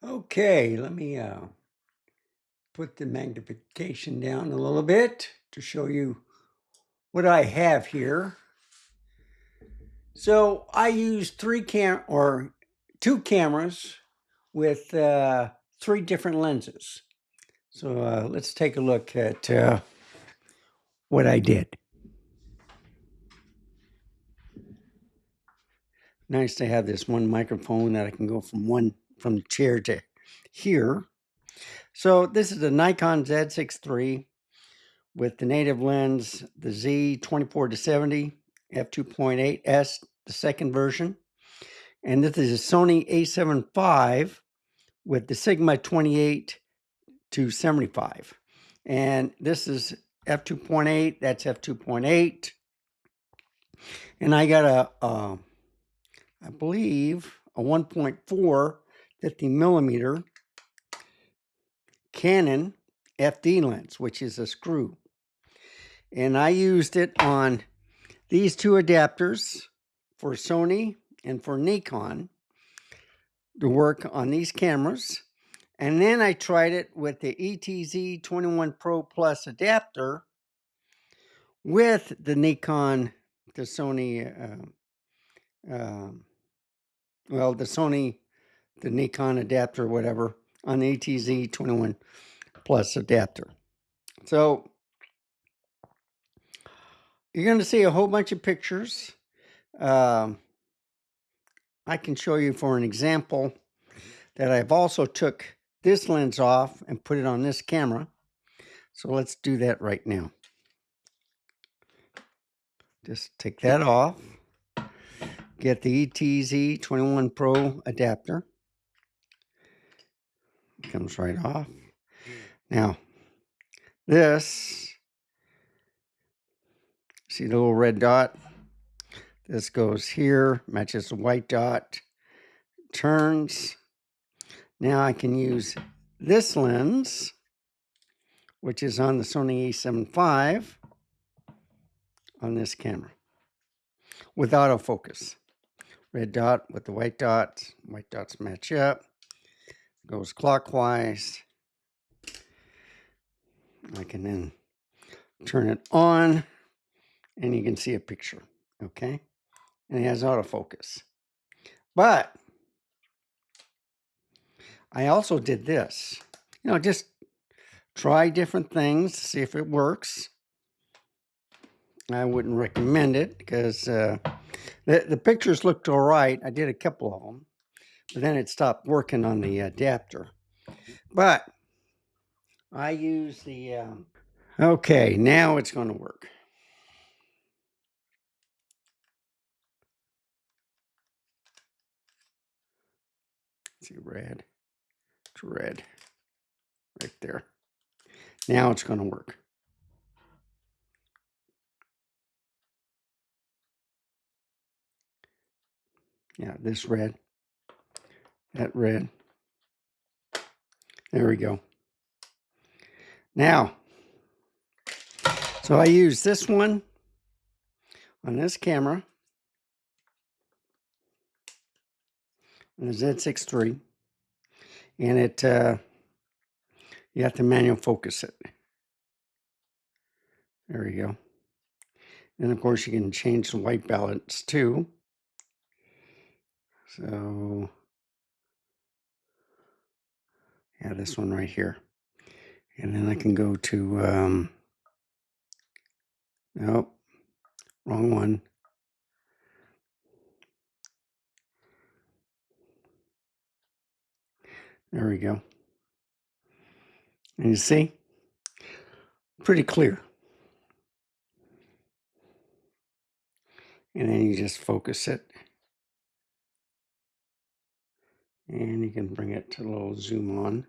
Okay, let me put the magnification down a little bit to show you what I have here. So I use two cameras with three different lenses. So let's take a look at what I did. Nice to have this one microphone that I can go from the chair to here. So this is a Nikon Z63 with the native lens, the Z24-70 f2.8s, the second version. And this is a Sony A7V with the Sigma 28-75. And this is f2.8, that's f2.8. And I got I believe, a 1.4 50 millimeter Canon FD lens, which is a screw. And I used it on these two adapters for Sony and for Nikon to work on these cameras. And then I tried it with the ETZ 21 Pro Plus adapter with the Nikon, the Sony, the Nikon adapter, whatever, on the ETZ 21 Plus adapter. So you're going to see a whole bunch of pictures. I can show you for an example that I've also took this lens off and put it on this camera. So let's do that right now. Just take that off. Get the ETZ 21 Pro adapter. It comes right off. Now, this, see the little red dot? This goes here, matches the white dot, turns. Now I can use this lens, which is on the Sony A7V, on this camera with autofocus. Red dot with the white dots match up, goes clockwise. I can then turn it on and you can see a picture, okay? And it has autofocus. But I also did this, just try different things, see if it works. I wouldn't recommend it because the pictures looked all right. I did a couple of them, but then it stopped working on the adapter. But I use the, okay, now it's going to work. See, red, it's red right there. Now it's going to work. Yeah, this red, that red. There we go. Now, so I use this one on this camera, on the Z63, and it, you have to manual focus it. There you go. And of course you can change the white balance too. So, yeah, this one right here. And then I can go to, nope, wrong one. There we go. And you see, pretty clear. And then you just focus it. And you can bring it to a little zoom on.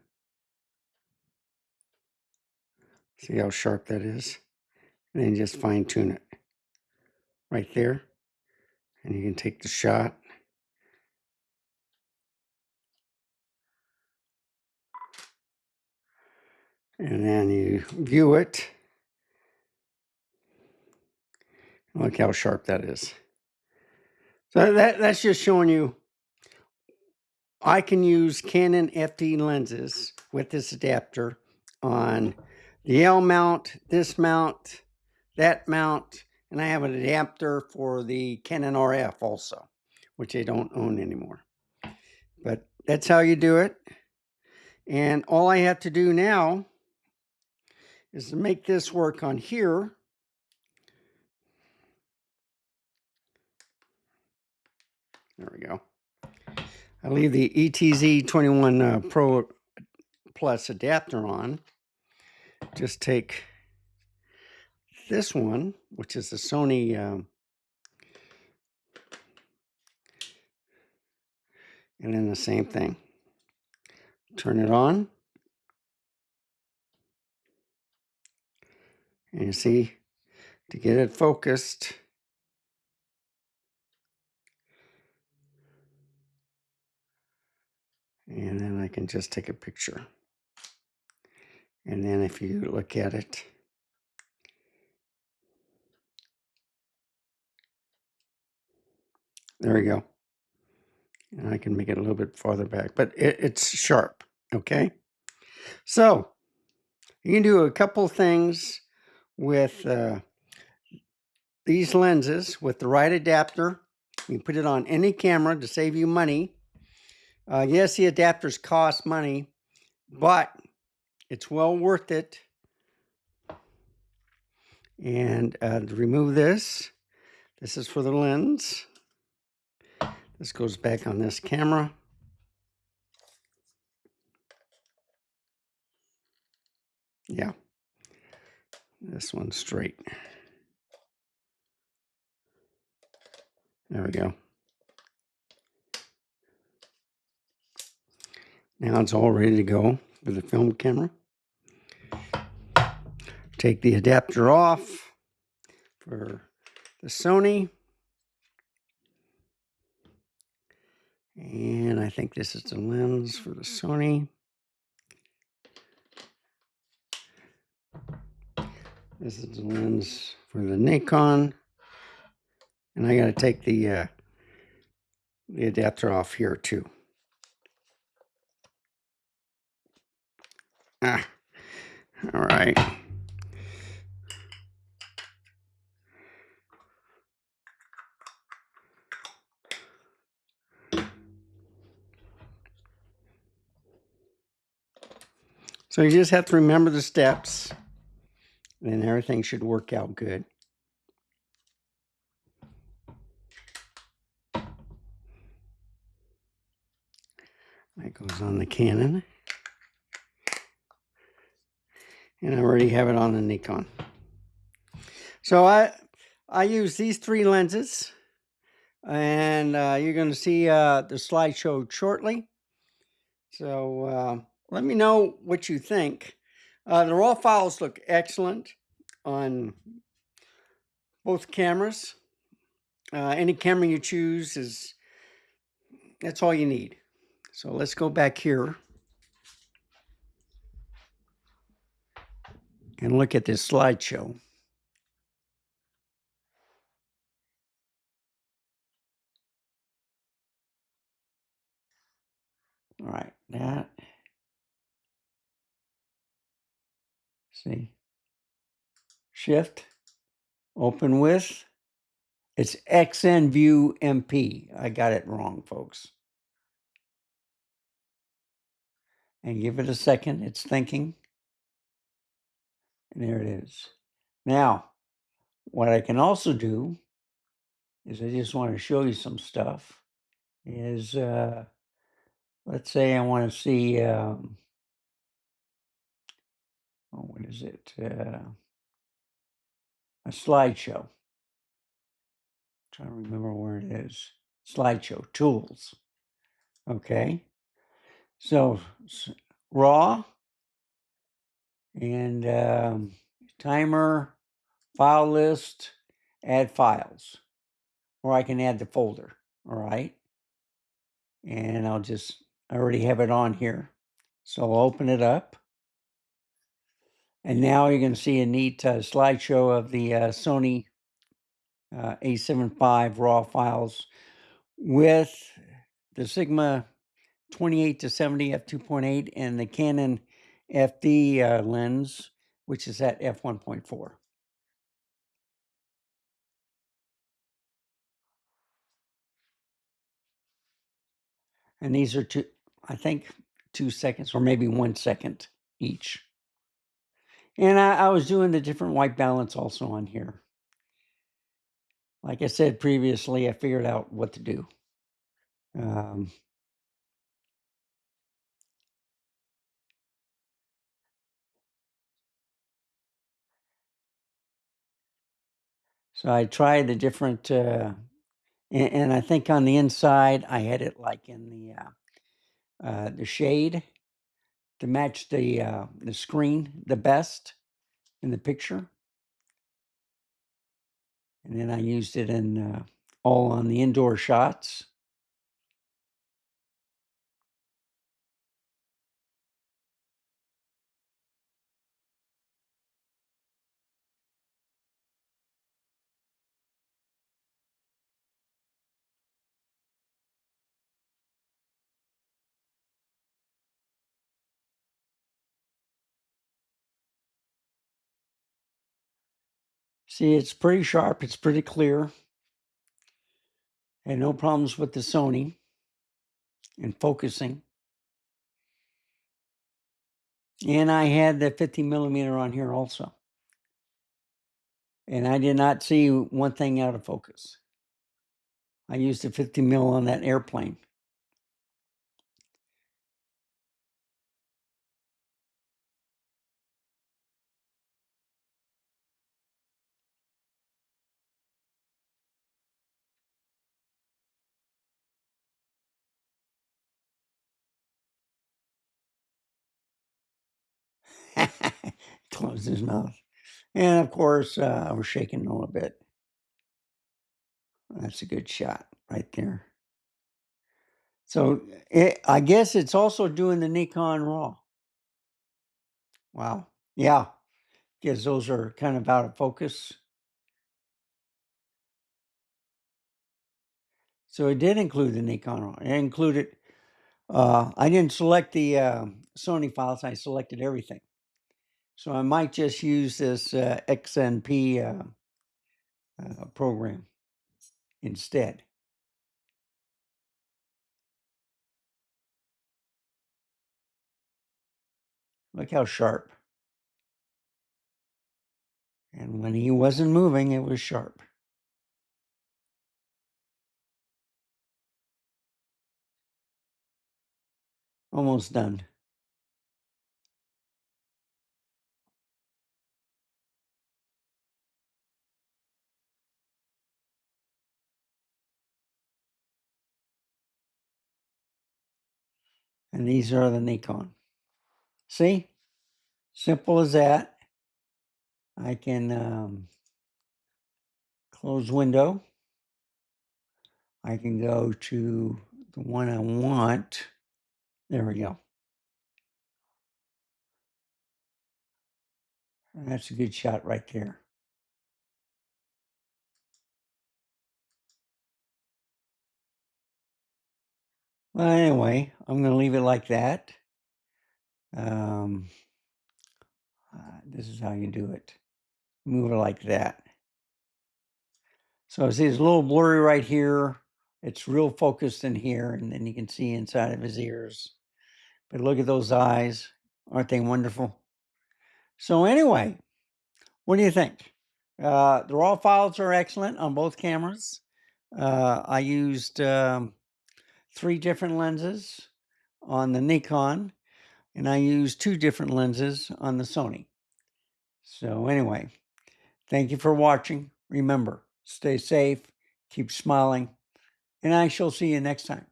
See how sharp that is? And then just fine tune it right there. And you can take the shot. And then you view it. Look how sharp that is. So that's just showing you I can use Canon FD lenses with this adapter on the L mount, this mount, that mount, and I have an adapter for the Canon RF also, which I don't own anymore. But that's how you do it. And all I have to do now is to make this work on here. There we go. I leave the ETZ21 Pro Plus adapter on. Just take this one, which is the Sony and then the same thing. Turn it on. And you see, to get it focused, and then I can just take a picture. And then if you look at it, there we go. And I can make it a little bit farther back, but it's sharp, okay? So you can do a couple things with these lenses with the right adapter. You can put it on any camera to save you money. Yes, the adapters cost money, but it's well worth it. And to remove this, this is for the lens. This goes back on this camera. Yeah, this one's straight. There we go. Now it's all ready to go for the film camera. Take the adapter off for the Sony. And I think this is the lens for the Sony. This is the lens for the Nikon. And I got to take the adapter off here too. All right. So you just have to remember the steps, and everything should work out good. That goes on the Canon. And I already have it on the Nikon. So I use these three lenses, and you're going to see the slideshow shortly. So let me know what you think. The raw files look excellent on both cameras. Any camera you choose that's all you need. So let's go back here and look at this slideshow. All right, that. See, shift, open with. It's XNView MP. I got it wrong, folks. And give it a second. It's thinking. And there it is. Now, what I can also do is I just want to show you some stuff. Is let's say I want to see what is it? A slideshow. Trying to remember where it is. Slideshow tools. Okay. So raw and timer, file list, add files, or I can add the folder. All right. And I already have it on here. So I'll open it up. And now you're going to see a neat slideshow of the Sony A7V raw files with the Sigma 28 to 70 f2.8 and the Canon FD lens, which is at f1.4. And these are I think 2 seconds or maybe 1 second each. And I was doing the different white balance also on here. Like I said previously, I figured out what to do. So I tried the different, and I think on the inside, I had it like in the shade to match the screen the best in the picture. And then I used it in all on the indoor shots. See, it's pretty sharp. It's pretty clear. And no problems with the Sony and focusing. And I had the 50 millimeter on here also. And I did not see one thing out of focus. I used the 50 mil on that airplane. Closed his mouth. And of course, I was shaking a little bit. That's a good shot right there. So I guess it's also doing the Nikon RAW. Wow. Yeah. Because those are kind of out of focus. So it did include the Nikon RAW. It included, I didn't select the Sony files. I selected everything. So I might just use this XNP program instead. Look how sharp. And when he wasn't moving, it was sharp. Almost done. And these are the Nikon. See? Simple as that. I can close window. I can go to the one I want. There we go. And that's a good shot right there. Well, anyway, I'm going to leave it like that. This is how you do it. Move it like that. So see, it's a little blurry right here. It's real focused in here, and then you can see inside of his ears. But look at those eyes. Aren't they wonderful? So anyway, what do you think? The raw files are excellent on both cameras. I used 3 different lenses on the Nikon, and I used 2 different lenses on the Sony. So anyway, thank you for watching. Remember, stay safe, keep smiling, and I shall see you next time.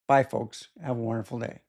Bye, folks. Have a wonderful day.